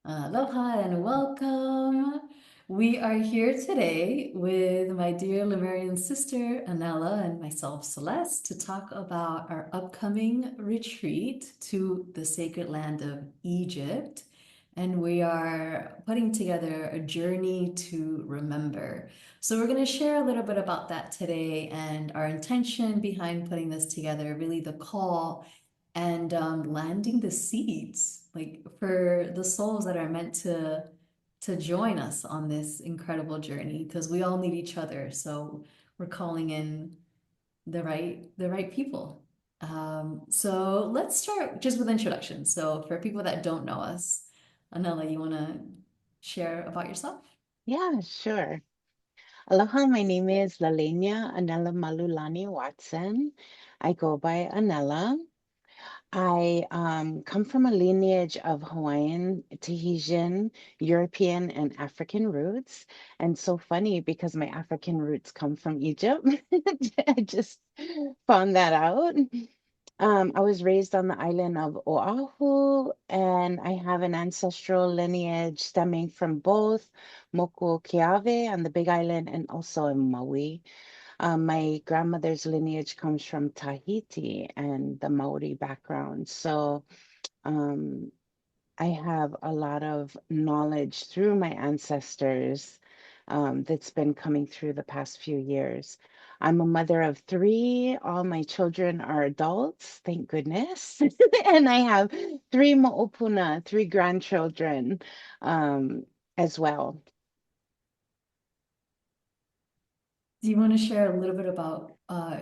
Aloha and welcome. We are here today with my dear Lemurian sister, Anela, and myself, Celeste, to talk about our upcoming retreat to the sacred land of Egypt. And we are putting together a journey to remember. So, we're going to share a little bit about that today and our intention behind putting this together, really the call and landing the seeds like for the souls that are meant to join us on this incredible journey because we all need each other, so we're calling in the right people. So let's start just with introduction. So for people that don't know us, Anela, you want to share about yourself? Yeah, sure. Aloha, my name is Lalenia Anela Malulani Watson. I go by Anela. I come from a lineage of Hawaiian, Tahitian, European, and African roots. And so funny because my African roots come from Egypt. I just found that out. I was raised on the island of Oahu, and I have an ancestral lineage stemming from both Moku Keawe on the Big Island and also in Maui. My grandmother's lineage comes from Tahiti and the Maori background. So um, I have a lot of knowledge through my ancestors that's been coming through the past few years. I'm a mother of three. All my children are adults, thank goodness. And I have three mo'opuna, three grandchildren um, as well. Do you want to share a little bit about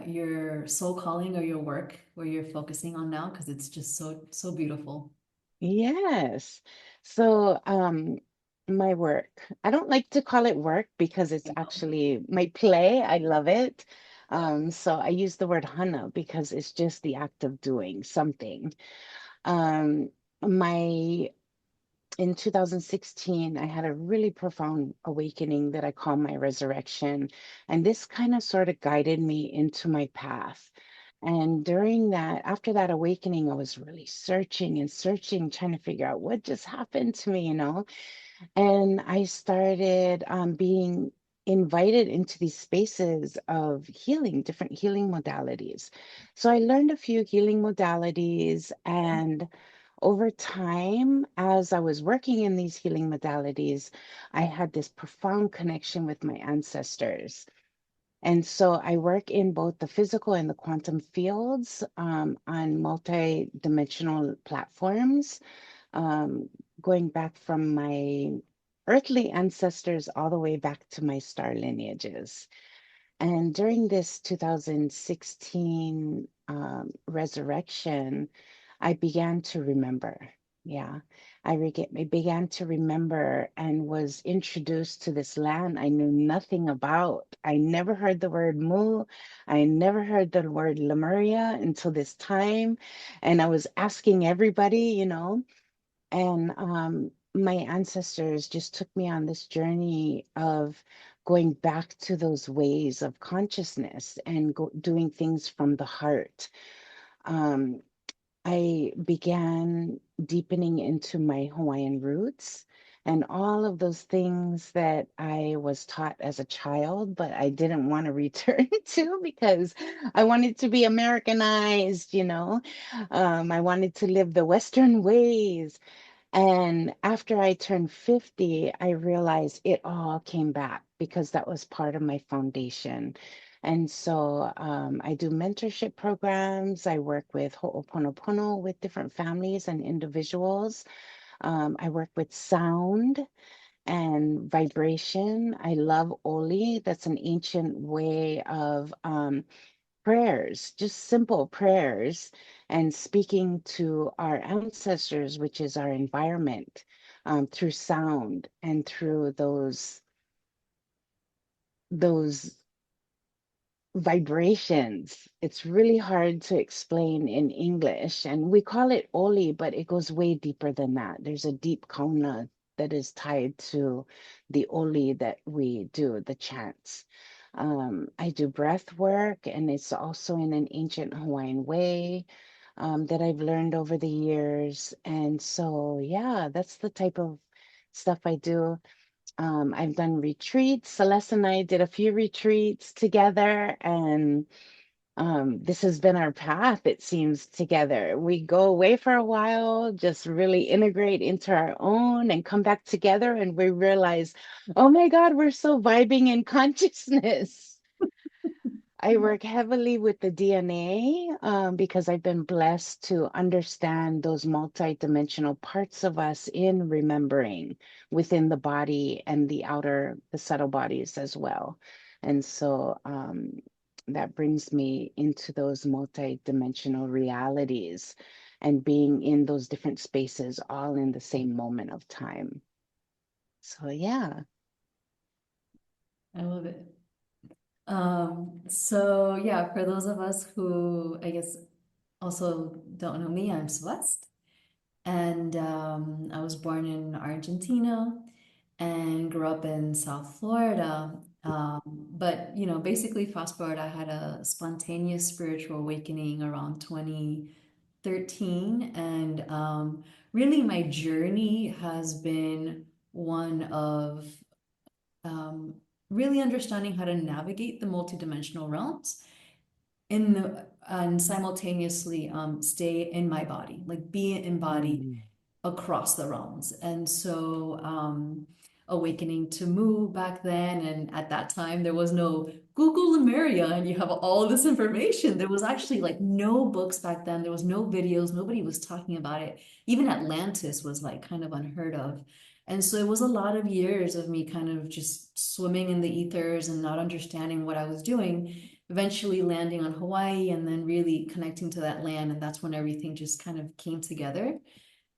your soul calling or your work where you're focusing on now, because it's just so beautiful. Yes. So, my work, I don't like to call it work because it's actually my play. I love it. So I use the word hana because it's just the act of doing something. Um, my in 2016, I had a really profound awakening that I call my resurrection. And this kind of sort of guided me into my path. And during that, after that awakening, I was really searching and searching, trying to figure out what just happened to me. And I started being invited into these spaces of healing, different healing modalities. So I learned a few healing modalities, and over time, as I was working in these healing modalities, I had this profound connection with my ancestors. And so I work in both the physical and the quantum fields on multi-dimensional platforms, um, going back from my earthly ancestors all the way back to my star lineages. And during this 2016 resurrection, I began to remember. Yeah, I began to remember and was introduced to this land I knew nothing about. I never heard the word Mu. I never heard the word Lemuria until this time. And I was asking everybody. And my ancestors just took me on this journey of going back to those ways of consciousness and doing things from the heart. Um, I began deepening into my Hawaiian roots and all of those things that I was taught as a child, but I didn't want to return to because I wanted to be Americanized. I wanted to live the Western ways. And after I turned 50, I realized it all came back because that was part of my foundation. And so I do mentorship programs. I work with Ho'oponopono with different families and individuals. I work with sound and vibration. I love Oli. That's an ancient way of prayers, just simple prayers, and speaking to our ancestors, which is our environment, through sound and through those vibrations. It's really hard to explain in English, and we call it Oli, but it goes way deeper than that. There's a deep kauna that is tied to the Oli that we do, the chants. I do breath work, and it's also in an ancient Hawaiian way that I've learned over the years. And so, yeah, that's the type of stuff I do. I've done retreats. Celeste and I did a few retreats together, and this has been our path, it seems, together. We go away for a while, just really integrate into our own and come back together, and we realize, oh my God, we're so vibing in consciousness. I work heavily with the DNA because I've been blessed to understand those multidimensional parts of us in remembering within the body and the outer, the subtle bodies as well. And so that brings me into those multidimensional realities and being in those different spaces all in the same moment of time. So, yeah. I love it. So yeah, for those of us who I guess also don't know me, I'm Celeste, and I was born in Argentina and grew up in South Florida. But basically, fast forward, I had a spontaneous spiritual awakening around 2013, and really my journey has been one of um, really understanding how to navigate the multidimensional realms in the and simultaneously stay in my body, like be embodied Mm, across the realms. And so awakening to Mu back then, and at that time there was no Google Lemuria and you have all this information. There was actually like no books back then. There was no videos. Nobody was talking about it. Even Atlantis was like kind of unheard of. And so it was a lot of years of me kind of just swimming in the ethers and not understanding what I was doing, eventually landing on Hawaii and then really connecting to that land. And that's when everything just kind of came together.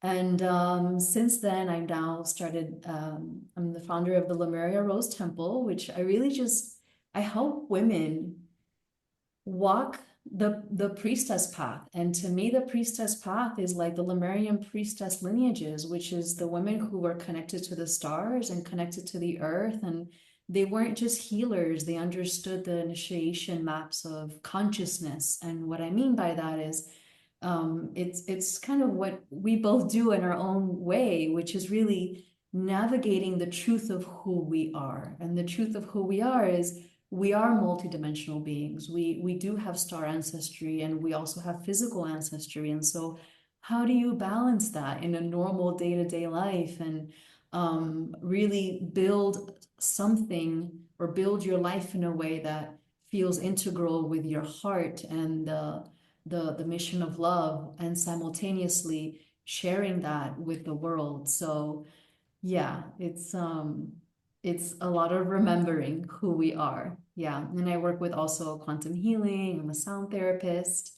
And since then, I now started, I'm the founder of the Lemuria Rose Temple, which I really just, I help women walk the priestess path. And to me, the priestess path is like the Lemurian priestess lineages, which is the women who were connected to the stars and connected to the earth. And they weren't just healers, they understood the initiation maps of consciousness. And what I mean by that is it's kind of what we both do in our own way, which is really navigating the truth of who we are. And the truth of who we are is we are multidimensional beings. We do have star ancestry and we also have physical ancestry. And so how do you balance that in a normal day-to-day life and really build something or build your life in a way that feels integral with your heart and the mission of love and simultaneously sharing that with the world. So yeah, it's a lot of remembering who we are. Yeah. And I work with also quantum healing. I'm a sound therapist.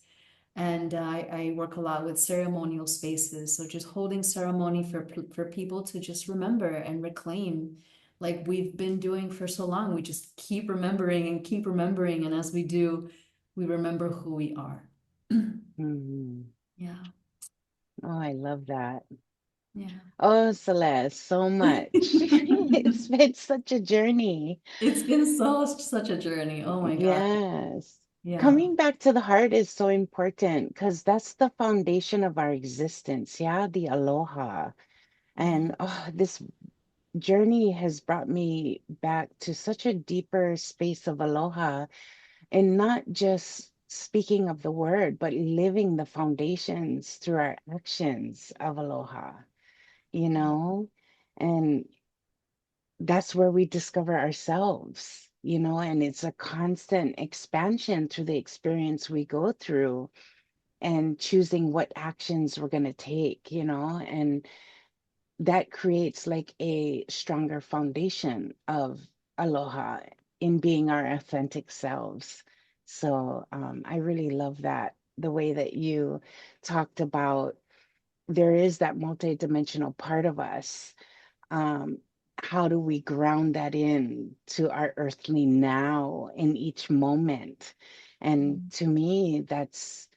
And I work a lot with ceremonial spaces. So just holding ceremony for people to just remember and reclaim like we've been doing for so long. We just keep remembering and keep remembering. And as we do, we remember who we are. mm. Yeah. Oh, I love that. Yeah. Oh, Celeste, so much. It's been such a journey. It's been such a journey. Oh my God. Yes. Yeah. Coming back to the heart is so important because that's the foundation of our existence. Yeah, the aloha. Yeah. And oh, this journey has brought me back to such a deeper space of aloha and not just speaking of the word, but living the foundations through our actions of aloha, you know? And that's where we discover ourselves, and it's a constant expansion through the experience we go through and choosing what actions we're going to take, and that creates like a stronger foundation of aloha in being our authentic selves. So I really love that, the way that you talked about there is that multidimensional part of us. um, how do we ground that in to our earthly now in each moment? And to me, that's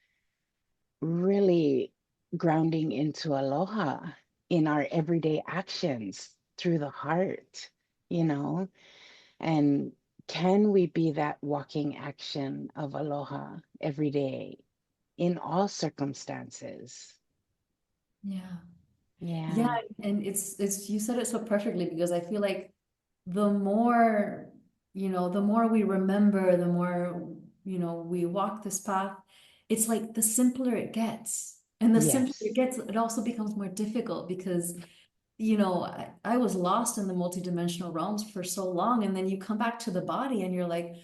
really grounding into aloha in our everyday actions through the heart, you know? And can we be that walking action of aloha every day in all circumstances? Yeah. Yeah, Yeah. and it's you said it so perfectly because I feel like the more, the more we remember, the more, we walk this path, it's like the simpler it gets. And the simpler it Yes. gets, it also becomes more difficult because, I was lost in the multidimensional realms for so long. And then you come back to the body and you're like,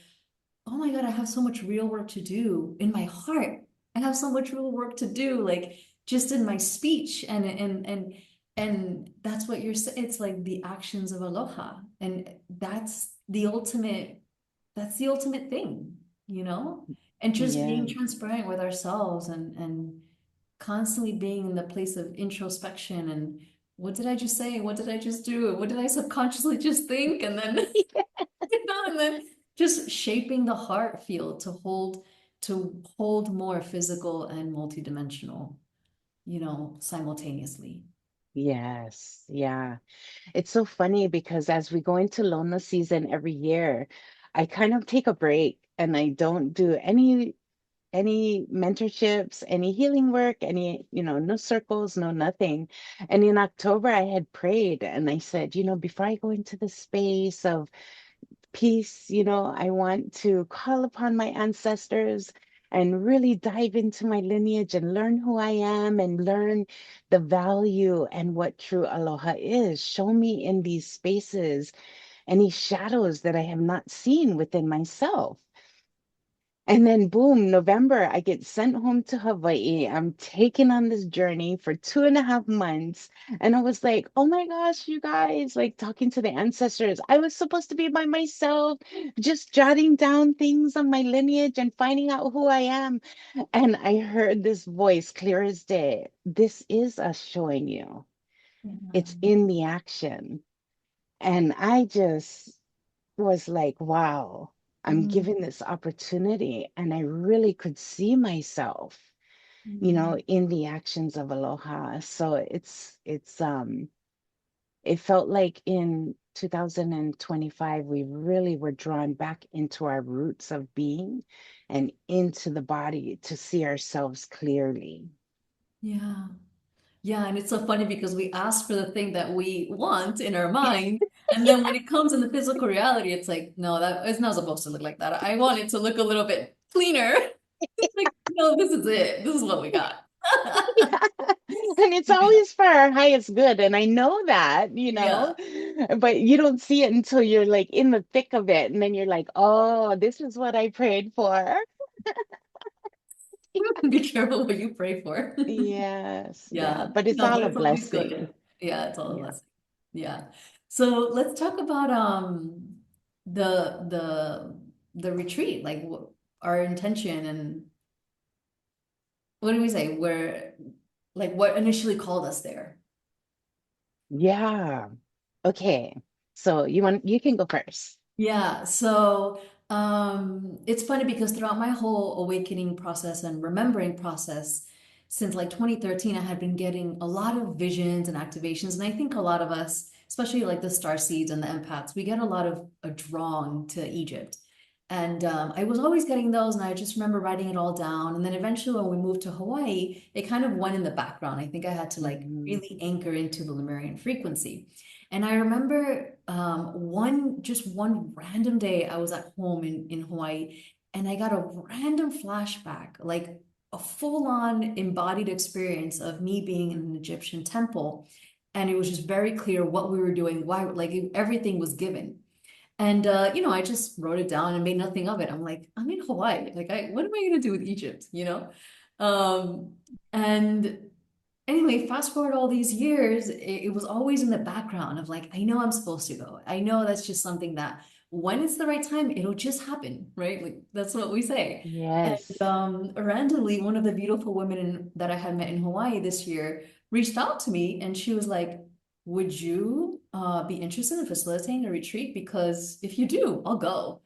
oh my God, I have so much real work to do in my heart. I have so much real work to do, like just in my speech. And that's what you're saying. It's like the actions of aloha. And that's the ultimate thing, you know? And just being Yeah. transparent with ourselves and constantly being in the place of introspection and what did I just say? What did I just do? What did I subconsciously just think? And then and then just shaping the heart field to hold more physical and multidimensional, simultaneously. Yes. Yeah. It's so funny because as we go into Lona season every year, I kind of take a break and I don't do any mentorships, any healing work, any, no circles, no nothing. And in October, I had prayed and I said, before I go into the space of peace, I want to call upon my ancestors and really dive into my lineage and learn who I am and learn the value and what true aloha is. Show me in these spaces any shadows that I have not seen within myself. And then, boom, November, I get sent home to Hawaii. I'm taken on this journey for 2.5 months. And I was like, oh my gosh, you guys, like talking to the ancestors. I was supposed to be by myself, just jotting down things on my lineage and finding out who I am. And I heard this voice clear as day. This is us showing you. It's Yeah. in the action. And I just was like, wow, I'm Mhm. given this opportunity. And I really could see myself, Mhm. in the actions of Aloha. So it felt like in 2025, we really were drawn back into our roots of being and into the body to see ourselves clearly. Yeah. Yeah, and it's so funny because we ask for the thing that we want in our mind, and then when it comes in the physical reality, it's like, no, that it's not supposed to look like that. I want it to look a little bit cleaner. Like, no, this is it. This is what we got. Yeah. And it's Yeah. always for our highest good. And I know that, Yeah. but you don't see it until you're like in the thick of it. And then you're like, oh, this is what I prayed for. Be careful what you pray for. Yes, yeah. Yeah. But it's No, all but a it's always blessing. good. Yeah, it's all a Yeah. blessing. Yeah. So let's talk about the the the retreat, like our intention and what do we say? What initially called us there? Yeah. Okay. So you can go first. Yeah, so it's funny because throughout my whole awakening process and remembering process, since like 2013, I had been getting a lot of visions and activations. And I think a lot of us, especially like the star seeds and the empaths, we get a lot of a drawn to Egypt. And I was always getting those, and I just remember writing it all down. And then eventually, when we moved to Hawaii, it kind of went in the background. I think I had to like Mhm. really anchor into the Lemurian frequency. And I remember one random day I was at home in Hawaii and I got a random flashback, like a full-on embodied experience of me being in an Egyptian temple. And it was just very clear what we were doing, why, like everything was given. And I just wrote it down and made nothing of it. I'm like, I'm in Hawaii. Like what am I gonna do with Egypt, you know? Um, and Anyway, fast forward all these years, it was always in the background of like, I know I'm supposed to go. I know that's just something that when it's the right time, it'll just happen, right? Like that's what we say. And Yes. randomly, one of the beautiful women that I had met in Hawaii this year reached out to me and she was like, would you be interested in facilitating a retreat? Because if you do, I'll go.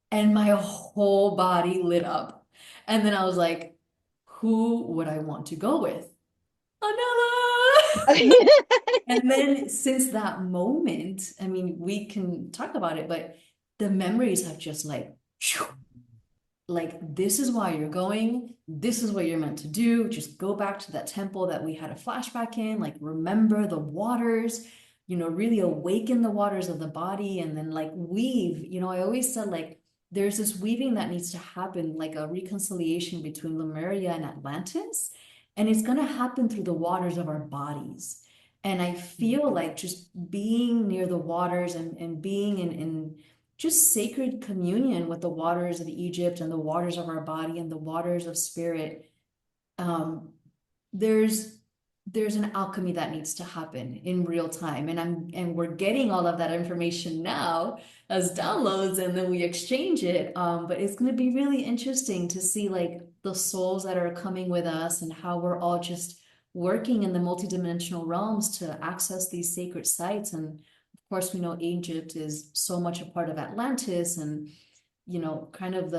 And my whole body lit up. And then I was like, who would I want to go with? Anela. And then since that moment, I mean, we can talk about it, but the memories have just like, like, this is why you're going. This is what you're meant to do. Just go back to that temple that we had a flashback in. Like, remember the waters, really awaken the waters of the body and then like weave. I always said like there's this weaving that needs to happen, like a reconciliation between Lemuria and Atlantis. And it's going to happen through the waters of our bodies. And I feel Mhm. like just being near the waters and being in just sacred communion with the waters of Egypt and the waters of our body and the waters of spirit. um, there's there's an alchemy that needs to happen in real time, and we're getting all of that information now as downloads, and then we exchange it. But it's going to be really interesting to see like the souls that are coming with us and how we're all just working in the multidimensional realms to access these sacred sites. And of course, we know Egypt is so much a part of Atlantis, and kind of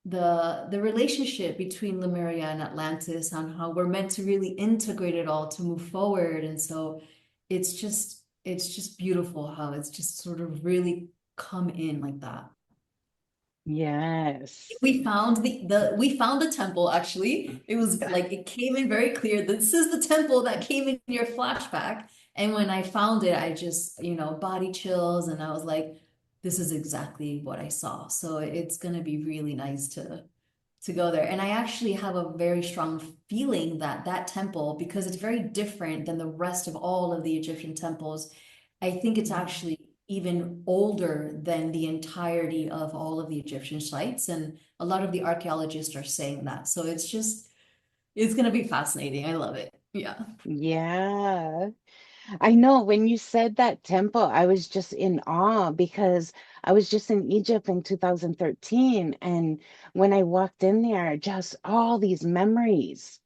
the relationship between Lemuria and Atlantis, on how we're meant to really integrate it all to move forward. And so it's just beautiful how it's just sort of really come in like that. Yes. We found the temple actually. It was like it came in very clear. This is the temple that came in your flashback. And when I found it, I just, body chills, and I was like, this is exactly what I saw. So it's gonna be really nice to go there. And I actually have a very strong feeling that that temple, because it's very different than the rest of all of the Egyptian temples, I think it's Mhm. actually even older than the entirety of all of the Egyptian sites. And a lot of the archaeologists are saying that. So it's going to be fascinating. I love it. Yeah. Yeah. I know when you said that temple, I was just in awe because I was just in Egypt in 2013. And when I walked in there, just all these memories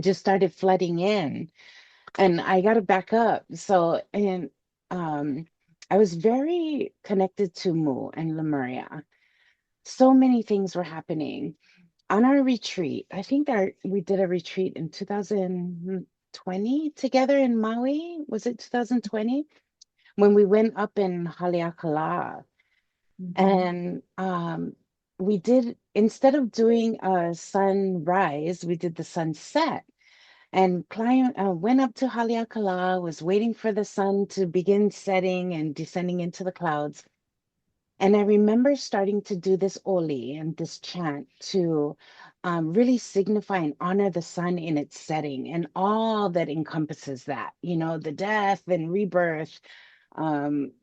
just started flooding in. And I got to back up. Um, I was very connected to Mu and Lemuria. So many things were happening on our retreat. I think we did a retreat in 2020 together in Maui. Was it 2020? When we went up in Haleakala. Mhm. And we did, instead of doing a sunrise, we did the sunset and went up to Haleakala, was waiting for the sun to begin setting and descending into the clouds. And I remember starting to do this oli and this chant to really signify and honor the sun in its setting and all that encompasses that, the death and rebirth,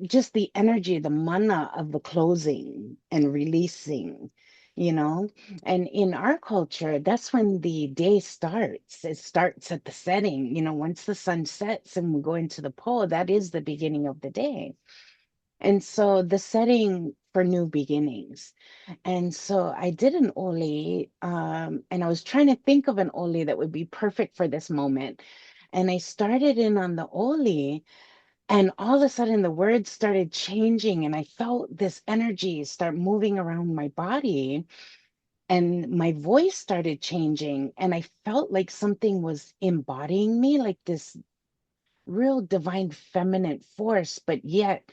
just the energy, the mana of the closing and releasing, you know. And in our culture, that's when the day starts. It starts at the setting, once the sun sets and we go into the pole, that is the beginning of the day. And so the setting for new beginnings. And so I did an Oli, and I was trying to think of an Oli that would be perfect for this moment. And I started in on the Oli, and all of a sudden the words started changing, and I felt this energy start moving around my body, and my voice started changing, and I felt like something was embodying me, like this real divine feminine force, but yet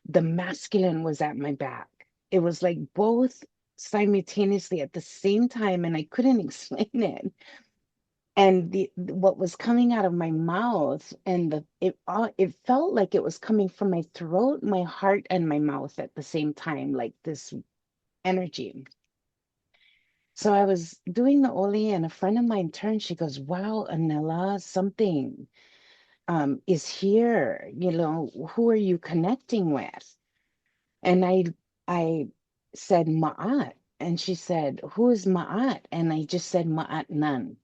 the masculine was at my back. It was like both simultaneously at the same time, and I couldn't explain it. And what was coming out of my mouth and it felt like it was coming from my throat, my heart, and my mouth at the same time, like this energy. So I was doing the Oli, and a friend of mine turned. She goes, "Wow, Anela, something is here. Who are you connecting with?" And I said Ma'at, and she said, "Who is Ma'at?" And I just said Ma'at Nun.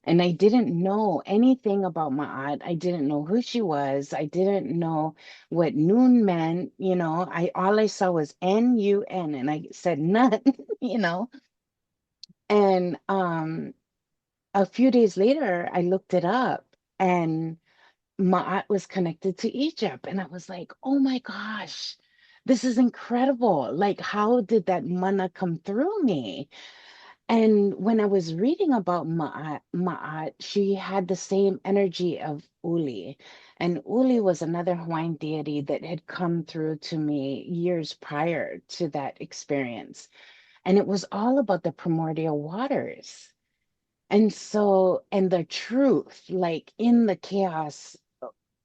And I didn't know anything about Ma'at. I didn't know who she was. I didn't know what Nun meant. I all I saw was Nun, and I said Nun, you know. And a few days later, I looked it up, and Ma'at was connected to Egypt. And I was like, oh my gosh, this is incredible. Like, how did that mana come through me? And when I was reading about Ma'at, she had the same energy of Uli. And Uli was another Hawaiian deity that had come through to me years prior to that experience. And it was all about the primordial waters. And so, and the truth, like in the chaos,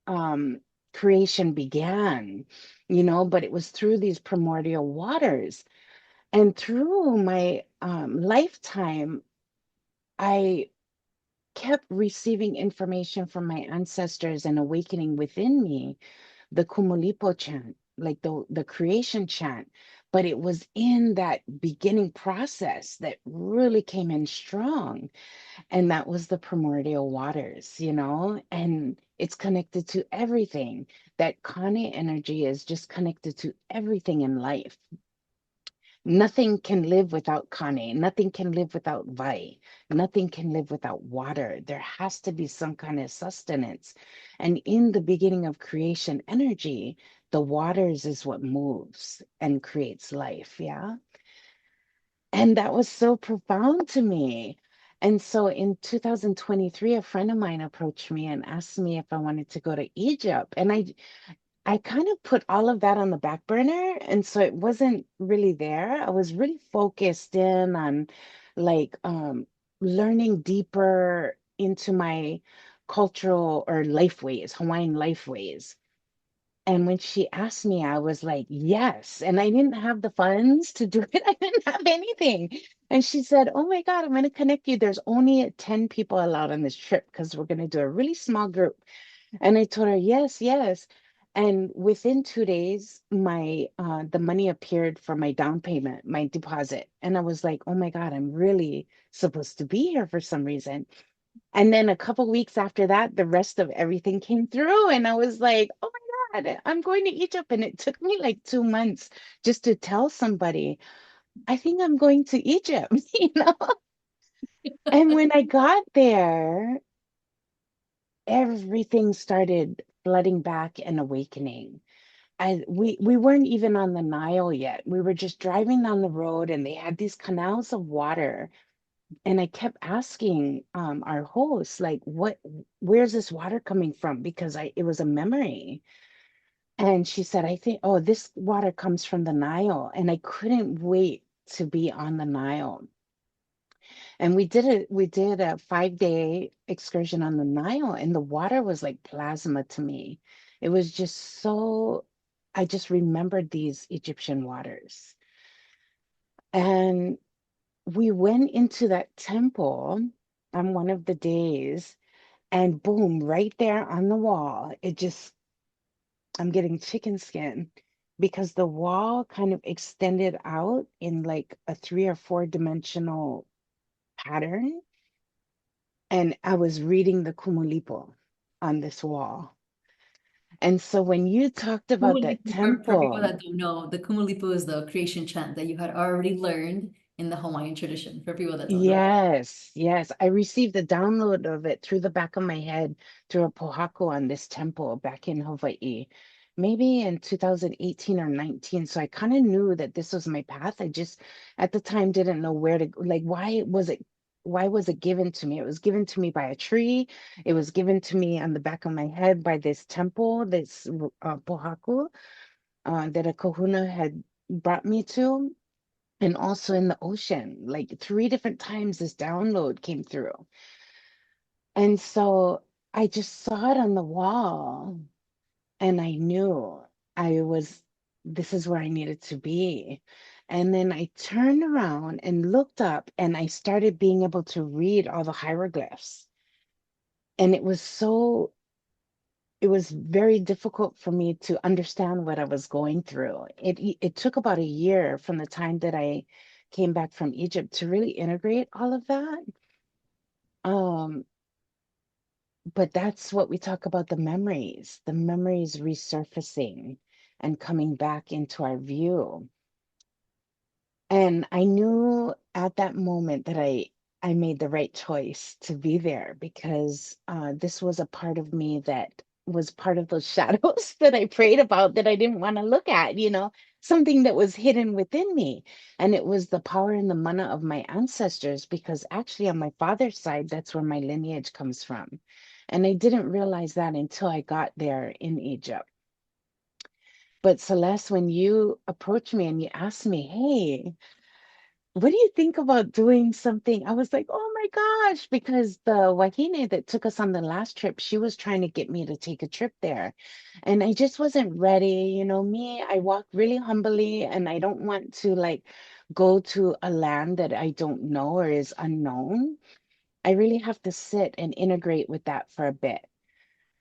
um, creation began, but it was through these primordial waters. And through my lifetime, I kept receiving information from my ancestors and awakening within me the Kumulipo chant, like the creation chant. But it was in that beginning process that really came in strong. And that was the primordial waters, and it's connected to everything. That Kane energy is just connected to everything in life. Nothing can live without Kane. Nothing can live without Vai. Nothing can live without water. There has to be some kind of sustenance. And in the beginning of creation energy, the waters is what moves and creates life. Yeah. And that was so profound to me. And so in 2023, a friend of mine approached me and asked me if I wanted to go to Egypt. And I kind of put all of that on the back burner. And so it wasn't really there. I was really focused in on like learning deeper into my cultural or life ways, Hawaiian life ways. And when she asked me, I was like, yes. And I didn't have the funds to do it. I didn't have anything. And she said, oh my God, I'm going to connect you. There's only 10 people allowed on this trip because we're going to do a really small group. And I told her, yes, yes. And within 2 days, my the money appeared for my down payment, my deposit. And I was like, oh my God, I'm really supposed to be here for some reason. And then a couple weeks after that, the rest of everything came through. And I was like, oh my God, I'm going to Egypt. And it took me like 2 months just to tell somebody, I think I'm going to Egypt, you know? And when I got there, everything started flooding back and awakening. We weren't even on the Nile yet. We were just driving down the road and they had these canals of water. And I kept asking our host, like, where's this water coming from? Because it was a memory. And she said, I think, oh, this water comes from the Nile. And I couldn't wait to be on the Nile. And we did a 5-day excursion on the Nile, and the water was like plasma to me. It was just so, I just remembered these Egyptian waters. And we went into that temple on one of the days, and boom, right there on the wall, I'm getting chicken skin because the wall kind of extended out in like a 3 or 4 dimensional pattern. And I was reading the Kumulipo on this wall. And so when you talked about that Kumulipu, for people temple, that don't know, the Kumulipu is the creation chant that you had already learned in the Hawaiian tradition, for people that don't know. yes, yes, I received a download of it through the back of my head through a pohaku on this temple back in Hawaii, maybe in 2018 or 19. So I kind of knew that this was my path. I just at the time didn't know where to, like, why was it given to me? It was given to me by a tree. It was given to me on the back of my head by this temple, this pohaku that a kahuna had brought me to, and also in the ocean. Like 3 different times this download came through. And so I just saw it on the wall and I knew I was, this is where I needed to be. And then I turned around and looked up and I started being able to read all the hieroglyphs. And it was very difficult for me to understand what I was going through. It took about a year from the time that I came back from Egypt to really integrate all of that. Um, but that's what we talk about, the memories resurfacing and coming back into our view. And I knew at that moment that I made the right choice to be there because this was a part of me that was part of those shadows that I prayed about that I didn't want to look at, something that was hidden within me. And it was the power and the mana of my ancestors, because actually on my father's side, that's where my lineage comes from. And I didn't realize that until I got there in Egypt. But Celeste, when you approached me and you asked me, hey, what do you think about doing something? I was like, oh my gosh, because the Wahine that took us on the last trip, she was trying to get me to take a trip there. And I just wasn't ready. You know, me, I walk really humbly and I don't want to like go to a land that I don't know or is unknown. I really have to sit and integrate with that for a bit.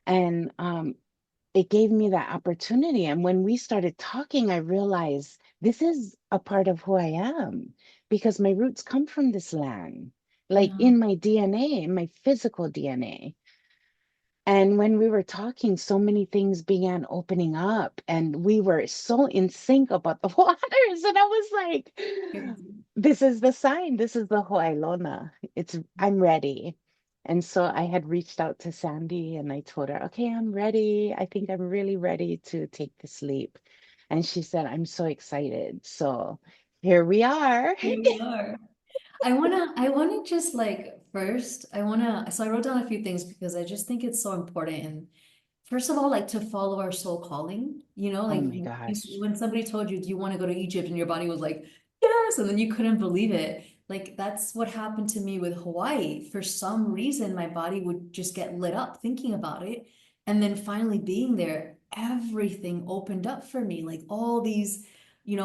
And it gave me that opportunity. And when we started talking, I realized this is a part of who I am because my roots come from this land, like Yeah. in my DNA, in my physical DNA. And when we were talking, so many things began opening up, and we were so in sync about the waters. And I was like, Crazy. this is the sign. This is the Ho'ailona. I'm ready. And so I had reached out to Sandy and I told her, okay, I'm ready. I think I'm really ready to take this leap. And she said, I'm so excited. So here we are. Here we are. I wanna just like first, so I wrote down a few things because I just think it's so important. And first of all, like to follow our soul calling, Oh like my gosh. when somebody told you, do you want to go to Egypt? And your body was like, yes, and then you couldn't believe it. Like that's what happened to me with Hawaii. For some reason, my body would just get lit up thinking about it. And then finally being there, everything opened up for me. Like all these,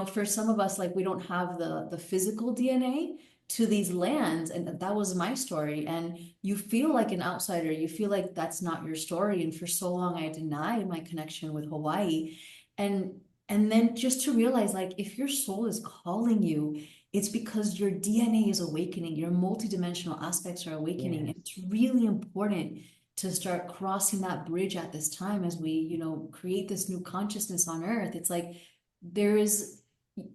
for some of us, like we don't have the physical DNA to these lands. And that was my story. And you feel like an outsider. You feel like that's not your story. And for so long, I denied my connection with Hawaii. And and then just to realize, like, if your soul is calling you, it's because your DNA is awakening, your multidimensional aspects are awakening. Yes. And it's really important to start crossing that bridge at this time as we, create this new consciousness on Earth. It's like there is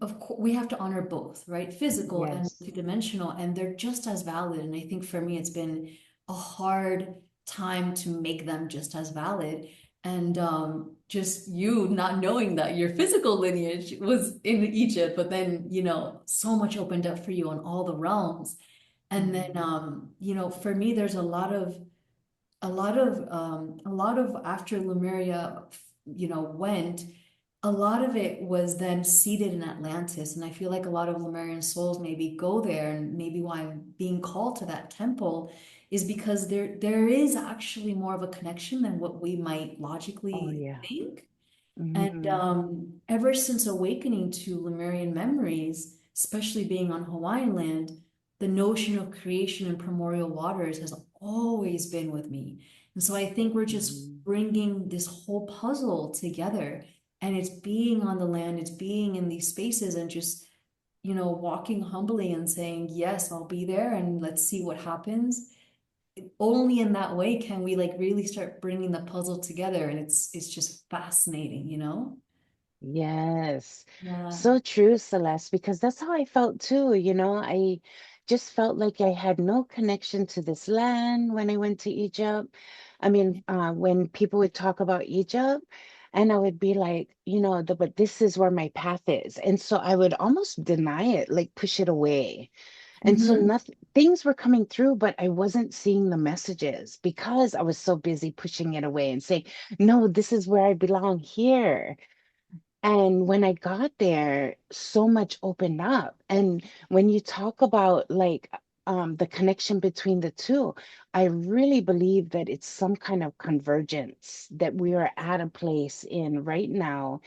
of course we have to honor both, right? Physical and Yes. multidimensional, and they're just as valid. And I think for me, it's been a hard time to make them just as valid. And just you not knowing that your physical lineage was in Egypt, but then, so much opened up for you on all the realms. And then, Mhm. for me, there's a lot of after Lemuria, went, a lot of it was then seated in Atlantis. And I feel like a lot of Lemurian souls maybe go there, and maybe why I'm being called to that temple is because there is actually more of a connection than what we might Oh logically yeah. think. And Hmm. ever since awakening to Lemurian memories, especially being on Hawaiian land, the notion of creation and primordial waters has always been with me. And so I think we're just Hmm. bringing this whole puzzle together. And it's being on the land, it's being in these spaces, and just, walking humbly and saying, yes, I'll be there and let's see what happens. Only in that way can we like really start bringing the puzzle together. And it's just fascinating. Yes, Yeah. so true, Celeste, because that's how I felt too. I just felt like I had no connection to this land when I went to Egypt. I mean, when people would talk about Egypt, and I would be like, but this is where my path is. And so I would almost deny it, like push it away. And so Hmm. nothing, things were coming through, but I wasn't seeing the messages because I was so busy pushing it away and saying, no, this is where I belong here. And when I got there, so much opened up. And when you talk about like the connection between the two, I really believe that it's some kind of convergence that we are at a place in right now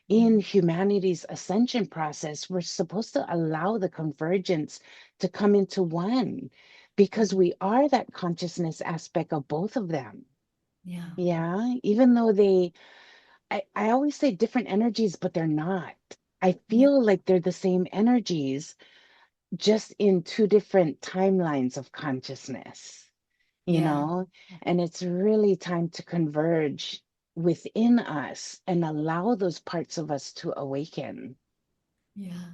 Yeah. in humanity's ascension process. We're supposed to allow the convergence to come into one because we are that consciousness aspect of both of them. Yeah. Yeah, even though I always say different energies, but they're not. I Yeah. feel like they're the same energies, just in two different timelines of consciousness, you Yeah. know? And it's really time to converge within us and allow those parts of us to awaken. Yeah.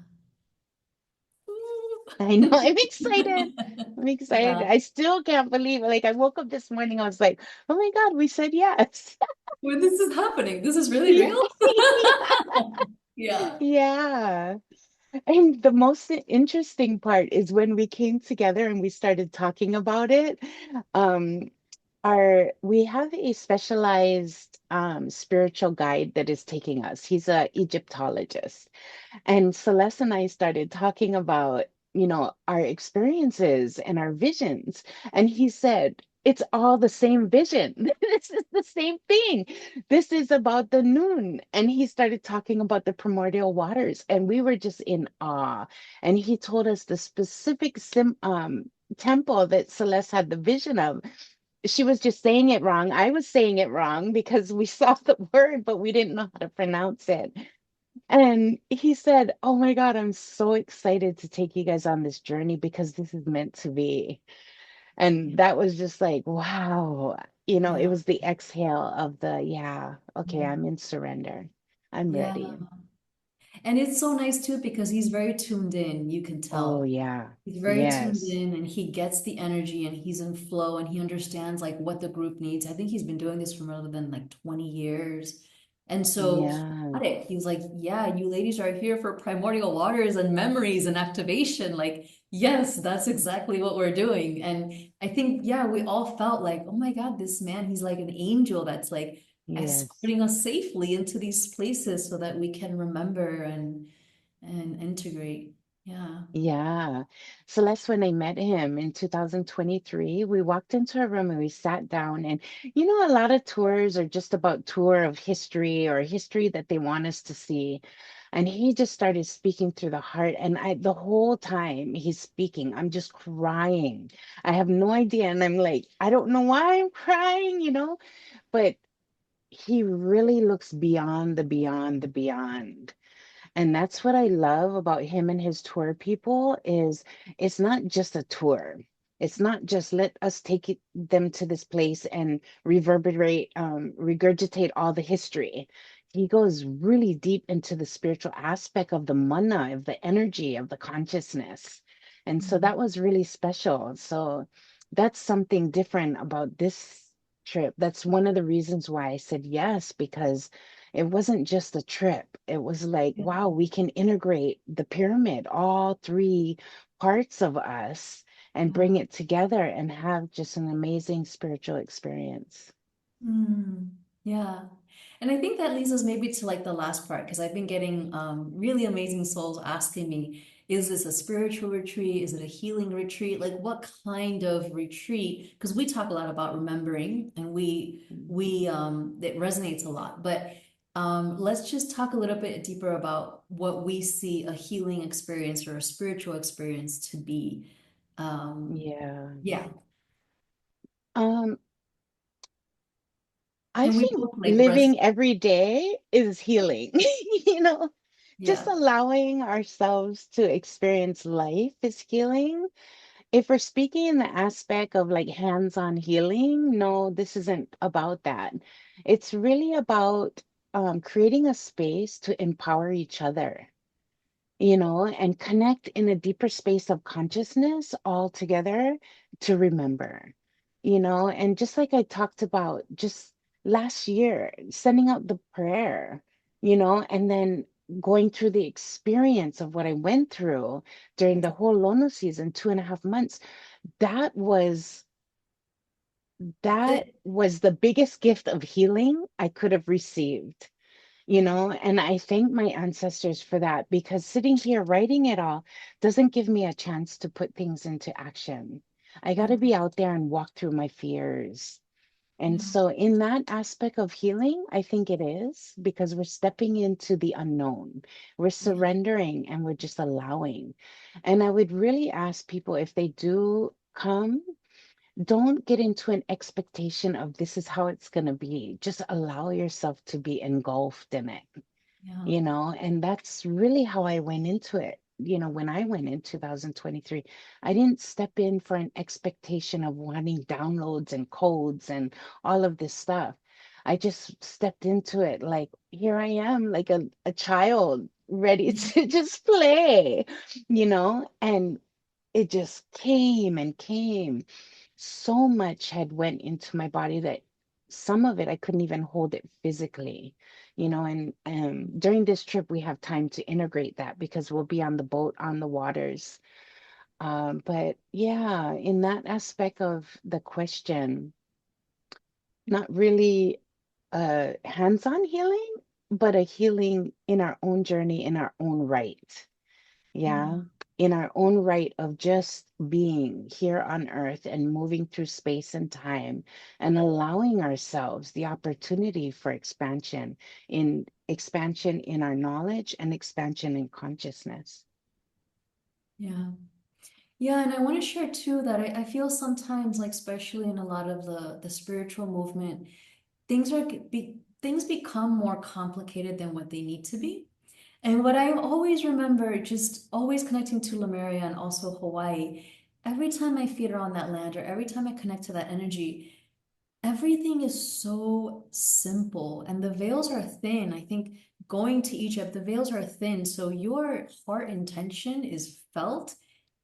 I know, I'm excited. I'm excited. Yeah. I still can't believe it. Like, I woke up this morning, I was like, oh my God, we said yes. When this is happening, this is really Yeah. real. Yeah. Yeah. And the most interesting part is when we came together and we started talking about it. Um, we have a specialized spiritual guide that is taking us. He's a Egyptologist. And Celeste and I started talking about our experiences and our visions. And he said, it's all the same vision. This is the same thing. This is about the noon. And he started talking about the primordial waters, and we were just in awe. And he told us the specific temple that Celeste had the vision of. She was just saying it wrong. I was saying it wrong because we saw the word, but we didn't know how to pronounce it. And he said, "Oh my God, I'm so excited to take you guys on this journey because this is meant to be." And Yeah. that was just like, wow. It Yeah. was the exhale of the, yeah, okay, Yeah. I'm in surrender. I'm Yeah. ready. And it's so nice too because he's very tuned in, you can Oh, tell. yeah. He's very tuned Yes. in and he gets the energy and he's in flow and he understands like what the group needs. I think he's been doing this for more than like 20 years. And so he Yeah. got it. He was like, yeah, you ladies are here for primordial waters and memories and activation. Like, yes, that's exactly what we're doing. And I think, yeah, we all felt like, oh my God, this man, he's like an angel that's like Yes. escorting us safely into these places so that we can remember and integrate. Yeah. Yeah. Celeste, when I met him in 2023, we walked into a room and we sat down. And a lot of tours are just about tour of history or history that they want us to see. And he just started speaking through the heart. And the whole time he's speaking, I'm just crying. I have no idea. And I'm like, I don't know why I'm crying, but he really looks beyond the beyond the beyond. And that's what I love about him and his tour people is it's not just a tour. It's not just let us take them to this place and regurgitate all the history. He goes really deep into the spiritual aspect of the mana, of the energy, of the consciousness. And so that was really special. So that's something different about this trip. That's one of the reasons why I said yes, because it wasn't just a trip. It was like, Yeah. wow, we can integrate the pyramid, all three parts of us, and bring Yeah. it together and have just an amazing spiritual experience. Mm, yeah. And I think that leads us maybe to like the last part, because I've been getting really amazing souls asking me, is this a spiritual retreat? Is it a healing retreat? Like what kind of retreat? Because we talk a lot about remembering and we it resonates a lot. But let's just talk a little bit deeper about what we see a healing experience or a spiritual experience to be. Um, Yeah. yeah. Um, I And we think both like rest. living every day is healing, you know, just Yeah. allowing ourselves to experience life is healing. If we're speaking in the aspect of like hands-on healing, no, this isn't about that. It's really about creating a space to empower each other, and connect in a deeper space of consciousness all together to remember, and just like I talked about just last year, sending out the prayer, and then going through the experience of what I went through during the whole Lono season, 2.5 months, that was that It, was the biggest gift of healing I could have received, and I thank my ancestors for that because sitting here writing it all doesn't give me a chance to put things into action. I got yeah, to be out there and walk through my fears. And yeah, so, in that aspect of healing, I think it is because we're stepping into the unknown. We're yeah, surrendering and we're just allowing. And I would really ask people if they do come, don't get into an expectation of this is how it's going to be. Just allow yourself to be engulfed in it, yeah, and that's really how I went into it. When I went in 2023, I didn't step in for an expectation of wanting downloads and codes and all of this stuff. I just stepped into it like, here I am, like a child ready yeah, to just play, and it just came and came. So much had went into my body that some of it I couldn't even hold it physically, and during this trip we have time to integrate that because we'll be on the boat on the waters. But yeah, in that aspect of the question, not really hands-on healing, but a healing in our own journey in our own right. yeah. Yeah. in our own right of just being here on earth and moving through space and time and allowing ourselves the opportunity for expansion in our knowledge and expansion in consciousness. Yeah. Yeah, and I want to share too that I feel sometimes, like especially in a lot of the spiritual movement, things become more complicated than what they need to be. And what I always remember, just always connecting to Lemuria and also Hawaii, every time I feed on that land or every time I connect to that energy, everything is so simple and the veils are thin. I think going to Egypt, the veils are thin, so your heart intention is felt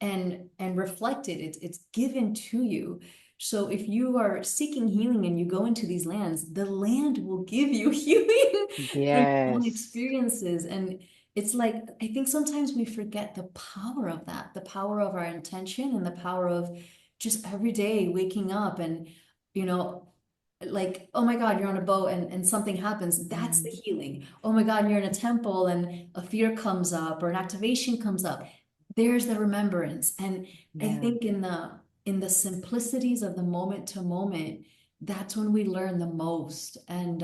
and reflected. It's given to you. So if you are seeking healing and you go into these lands, the land will give you healing and own Yes. experiences. And it's like I think sometimes we forget the power of that, the power of our intention and the power of just every day waking up and you know like, oh my God, you're on a boat and something happens. That's the Mm, healing. Oh my God, you're in a temple and a fear comes up or an activation comes up. There's the remembrance. And I yeah. think in the simplicities of the moment to moment, that's when we learn the most. And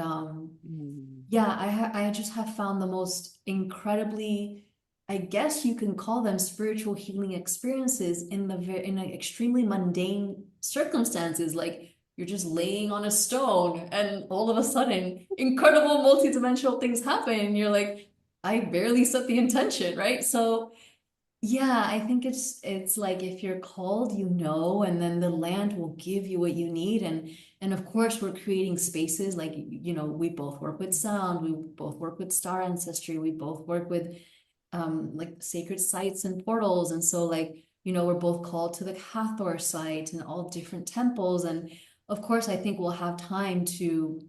Mm, yeah, I just have found the most incredibly, I guess you can call them spiritual healing experiences in in extremely mundane circumstances. Like you're just laying on a stone, and all of a sudden, incredible multidimensional things happen. And you're like, I barely set the intention, right? So yeah, I think it's like if you're called, you know, and then the land will give you what you need. And of course we're creating spaces like we both work with sound, we both work with star ancestry, we both work with like sacred sites and portals. And so like, we're both called to the Hathor site and all different temples. And of course, I think we'll have time to,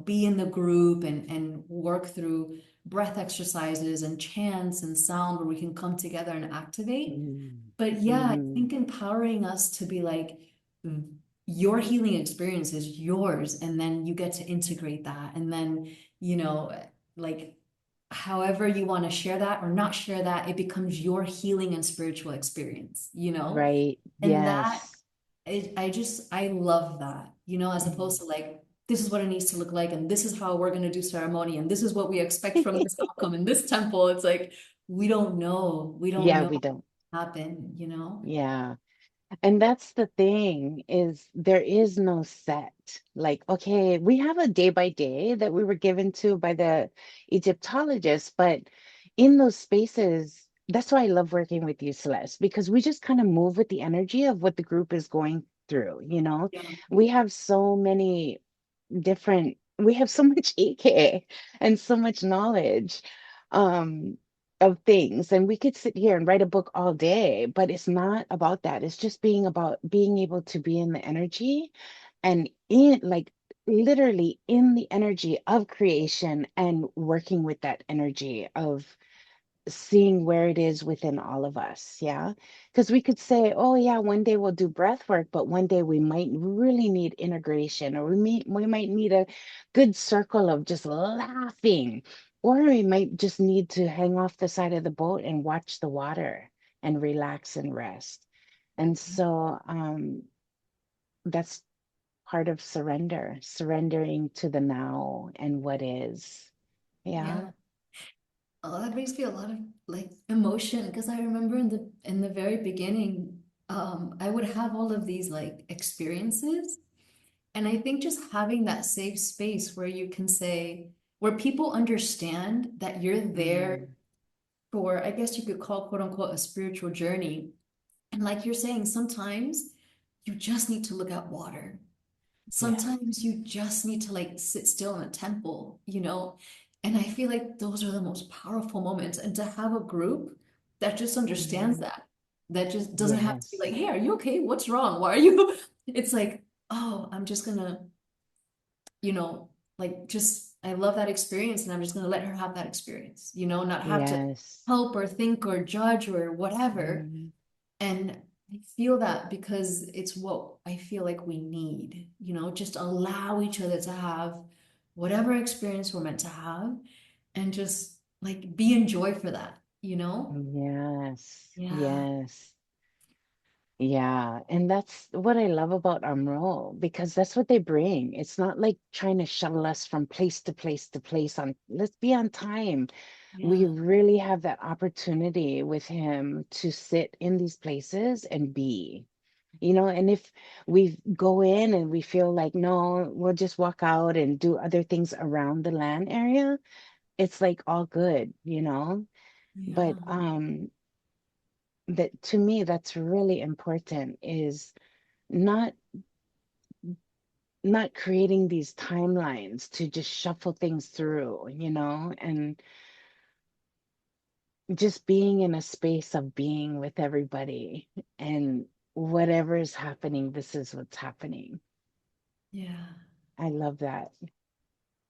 be in the group and work through breath exercises and chants and sound where we can come together and activate. mm, But yeah, I mm, think empowering us to be like, your healing experience is yours, and then you get to integrate that. And then, like however you want to share that or not share that, it becomes your healing and spiritual experience. right. And that Yes. I love that, as Mm. opposed to like, this is what it needs to look like, and this is how we're going to do ceremony, and this is what we expect from this outcome in this temple. It's like, we don't Yeah, know we what don't. will happen. Yeah. And that's the thing is there is no set. Like, okay, we have a day by day that we were given to by the Egyptologists, but in those spaces, that's why I love working with you, Celeste, because we just kind of move with the energy of what the group is going through, you know? Yeah, We have so many we have so much EK and so much knowledge. Um, of things and we could sit here and write a book all day, but it's not about that. It's just being about being able to be in the energy and in like literally in the energy of creation and working with that energy of seeing where it is within all of us. Yeah. Because we could say, oh, yeah, one day we'll do breath work, but one day we might really need integration, or we might need a good circle of just laughing, or we might just need to hang off the side of the boat and watch the water and relax and rest. And so that's part of surrendering to the now and what is. Yeah. yeah. Oh, that brings me a lot of like emotion because I remember in the very beginning, I would have all of these like experiences. And I think just having that safe space where you can say, where people understand that you're there Mm, for, I guess you could call quote unquote a spiritual journey. And like you're saying, sometimes you just need to look at water. yeah. Sometimes you just need to like sit still in a temple. And I feel like those are the most powerful moments. And to have a group that just understands Mm, that just doesn't have to be yes. like, hey, are you okay? What's wrong? Why are you? It's like, oh, I'm just gonna, you know, like just, I love that experience and I'm just gonna let her have that experience, not have to Yes. help or think or judge or whatever. Mm, And I feel that because it's what I feel like we need, just allow each other to have whatever experience we're meant to have and just like be in joy for that. you know? Yes, Yeah. yes. Yeah, and that's what I love about Amro because that's what they bring. It's not like trying to shuttle us from place to place to place on let's be on time. We Yeah. really have that opportunity with him to sit in these places and be, and if we go in and we feel like, no, we'll just walk out and do other things around the land area, it's like all good. But Yeah. that to me, that's really important is not not creating these timelines to just shuffle things through, and just being in a space of being with everybody and whatever is happening, this is what's happening. Yeah. I love that.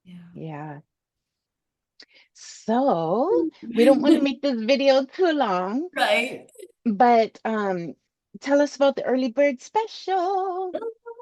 Yeah. Yeah. So we don't want to make this video too long, Right. but tell us about the early bird special.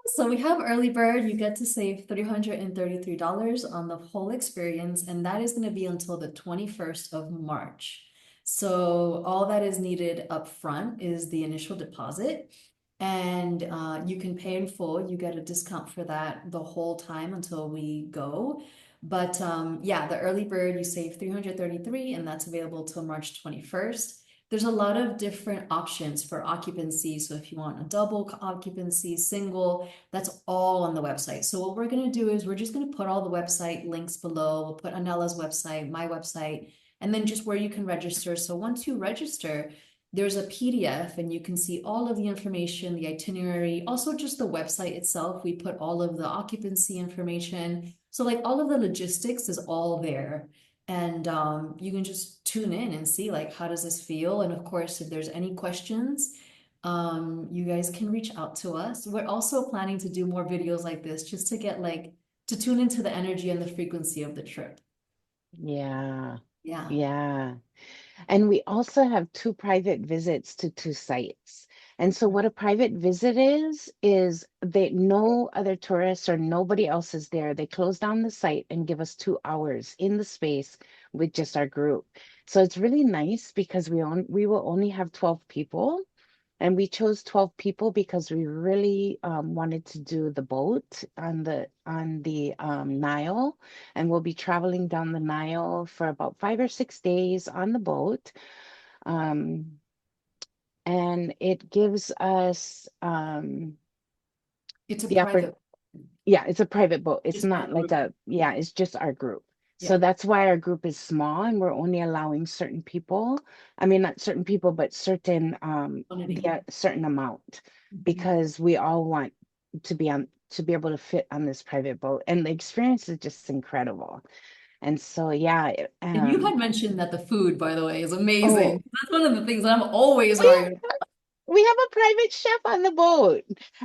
So we have early bird. You get to save $333 on the whole experience, and that is going to be until the 21st of March. So all that is needed up front is the initial deposit, and you can pay in full. You get a discount for that the whole time until we go. But yeah, the early bird, you save 333, and that's available till March 21st. There's a lot of different options for occupancy. So if you want a double occupancy, single, that's all on the website. So what we're going to do is we're just going to put all the website links below. We'll put Anela's website, my website, and then just where you can register. So once you register, there's a PDF and you can see all of the information, the itinerary, also just the website itself. We put all of the occupancy information. So like all of the logistics is all there. And you can just tune in and see like how does this feel? And of course, if there's any questions, you guys can reach out to us. We're also planning to do more videos like this just to get like to tune into the energy and the frequency of the trip. Yeah. Yeah. Yeah. And we also have two private visits to two sites. And so what a private visit is that no other tourists or nobody else is there. They close down the site and give us 2 hours in the space with just our group. So it's really nice because we will only have 12 people. And we chose 12 people because we really wanted to do the boat on the Nile, and we'll be traveling down the Nile for about 5 or 6 days on the boat. Um, and it gives us It's a the upper private, yeah, it's a private boat. It's just our not like group. yeah, it's just our group. So Yeah. that's why our group is small and we're only allowing certain people. I mean, not certain people, but Quantity. certain amount Mhm. because we all want to be able to fit on this private boat. And the experience is just incredible. And so yeah, And you had mentioned that the food, by the way, is oh, amazing. That's one of the things that I'm always we worried We have a private chef on the boat,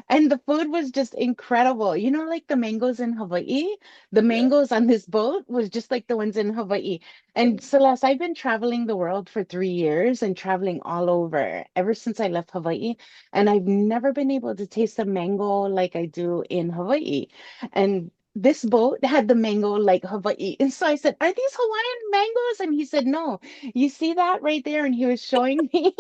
and the food was just incredible. Like the mangoes in Hawaii, the about. mangoes on this boat was just like the ones in Hawaii. And Celeste, I've been traveling the world for 3 years and traveling all over ever since I left Hawaii, and I've never been able to taste a mango like I do in Hawaii. And this boat had the mango like Hawaii. And so I said, "Are these Hawaiian mangoes?" And he said, "No. You see that right there?" And he was showing me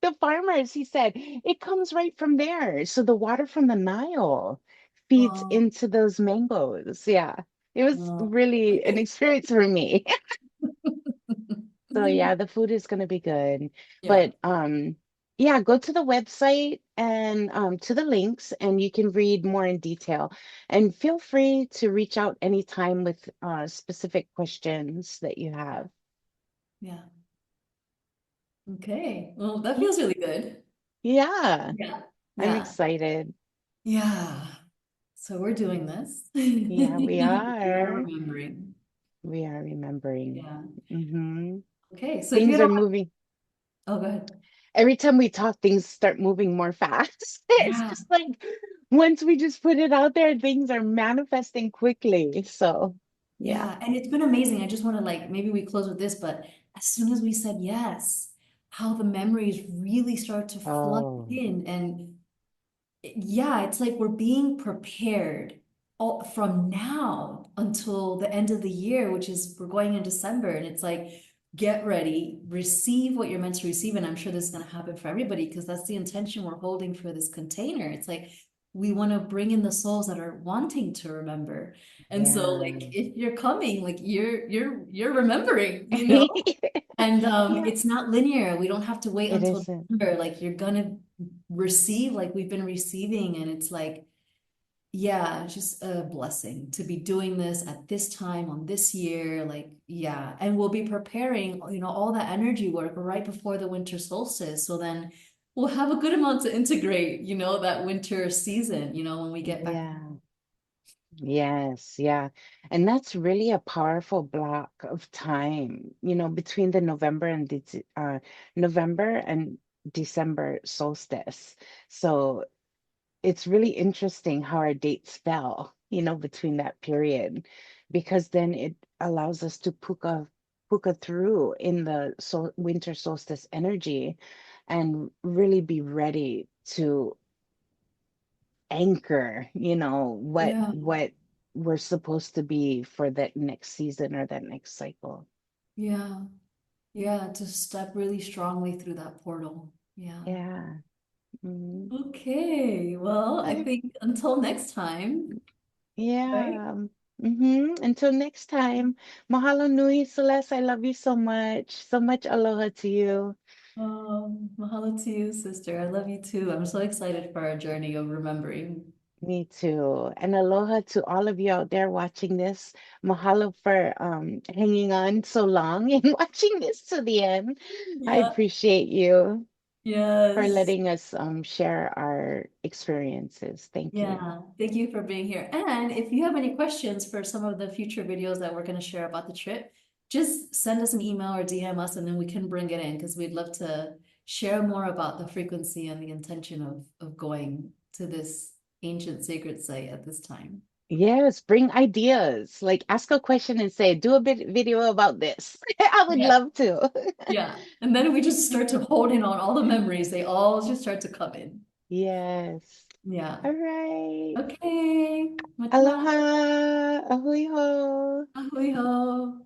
the farmers, he said, it comes right from there. So the water from the Nile feeds Oh, into those mangoes. Yeah. It was oh. really an Okay. experience for me. So yeah, the food is going to be good. Yeah. But yeah, go to the website and to the links and you can read more in detail. And feel free to reach out anytime with specific questions that you have. Yeah. Okay. Well, that feels really good. Yeah, Yeah. I'm Yeah. excited. Yeah. So we're doing this. Yeah, we We are are. remembering. We are remembering. Yeah. Hmm. Okay. So if you Things are don't, moving. oh, go ahead. Every time we talk, things start moving more fast. It's Yeah. just like once we just put it out there, things are manifesting quickly. So, yeah. Yeah. And it's been amazing. I just want to like, maybe we close with this, but as soon as we said yes, how the memories really start to flood Oh, in. And yeah, it's like we're being prepared all, from now until the end of the year, which is we're going in December. And it's like get ready, receive what you're meant to receive. And I'm sure this is going to happen for everybody because that's the intention we're holding for this container. It's like we want to bring in the souls that are wanting to remember. And so Yeah. like if you're coming, like you're remembering, you know? And Yeah, it's not linear. We don't have to wait it until isn't. December. Like you're gonna receive like we've been receiving, and it's like yeah, just a blessing to be doing this at this time on this year. Like, yeah. And we'll be preparing, all that energy work right before the winter solstice. So then we'll have a good amount to integrate, that winter season, when we get back. Yeah. Yes, yeah. And that's really a powerful block of time, between the November and December solstice. So it's really interesting how our dates fell, between that period, because then it allows us to puka through in the winter solstice energy and really be ready to anchor, what Yeah, what we're supposed to be for that next season or that next cycle. yeah, yeah, to step really strongly through that portal. Yeah. Yeah. Mhm. Okay. Well, I think until next time, right? Yeah. Until next time, mahalo nui, Celeste. I love you so much. So much aloha to you. Mahalo to you, sister. I love you too. I'm so excited for our journey of remembering. Me too. And aloha to all of you out there watching this. Mahalo for hanging on so long and watching this to the end. I Yeah. appreciate you for Yes. letting us share our experiences. Thank you. Yeah. Thank you for being here. And if you have any questions for some of the future videos that we're going to share about the trip, just send us an email or DM us and then we can bring it in because we'd love to share more about the frequency and the intention of going to this ancient sacred site at this time. Yes, bring ideas. Like ask a question and say, do a bit video about this. I would Yeah. love to. Yeah. And then we just start to Yeah. hold in on all the memories. They all just start to come in. Yes. Yeah. All right. Okay. Much love. Aloha. Ahui ho. Ahui ho.